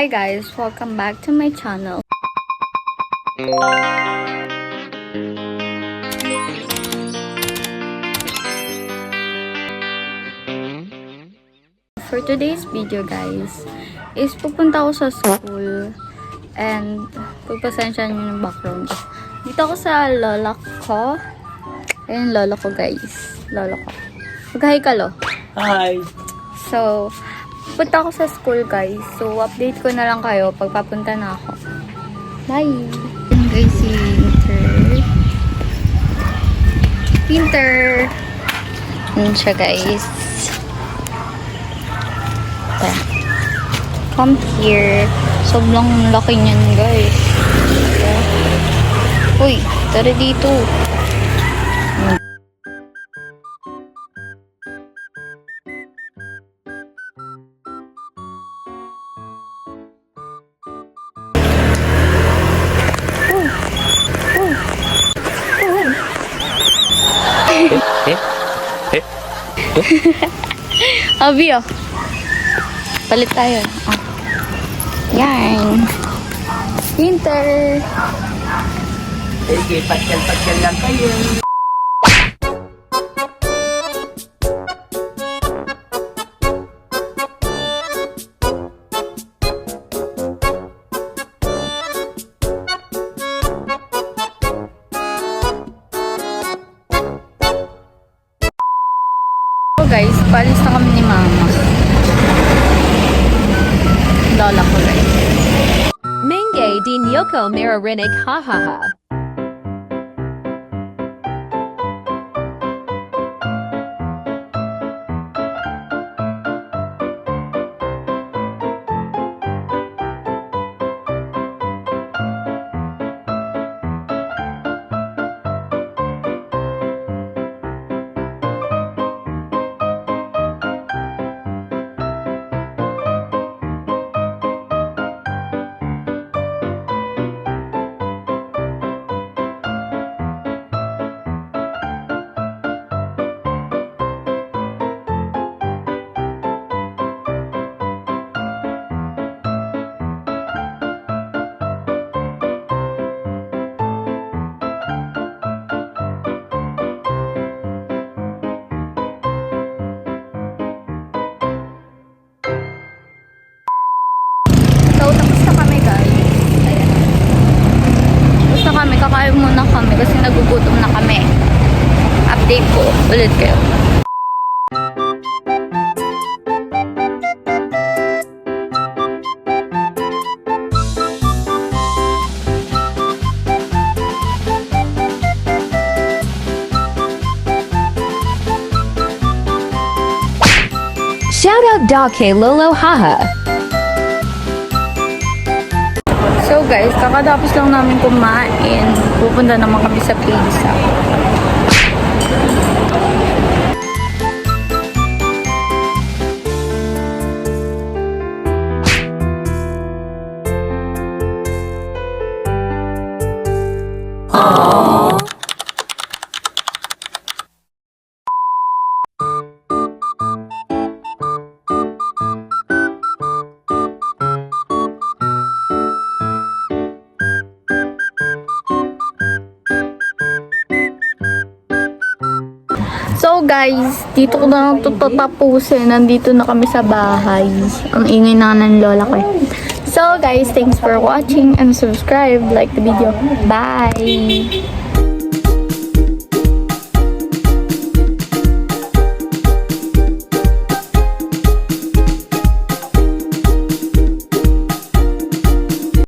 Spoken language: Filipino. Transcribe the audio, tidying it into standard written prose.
Hi guys, welcome back to my channel. For today's video guys, is pupunta ako sa school and pagpasensya nyo yung background ko. Dito ako sa lola ko. Ayun lola ko guys. Lola ko. Mag-hi ka lo. Hi! So, punta ako sa school guys. So, update ko na lang kayo pag papunta na ako. Bye! Yun guys, si Winter. Yun siya guys. Ito. Come here. Sobrang laki niyan guys. Uy, tara dito. Abi oh. Palit tayo. Oh. Yan. Winter. Sige, patyal-patyal lang kayo. So guys, paalis na kami ni mama. Lola ko guys. Mengay din Yoko Maririnig hahaha. So, tapos na kami guys. Ayan. Tapos na kami. Kakain muna kami kasi nagugutom na kami. Update ko ulit kayo. Shout out dog kay Lolo haha. So guys, kakatapos lang namin kumain. Pupunta naman kami sa pizza. So guys, dito ko na lang ito tatapusin. Nandito na kami sa bahay. Ang ingay na ng lola ko. So guys, thanks for watching and subscribe. Like the video. Bye!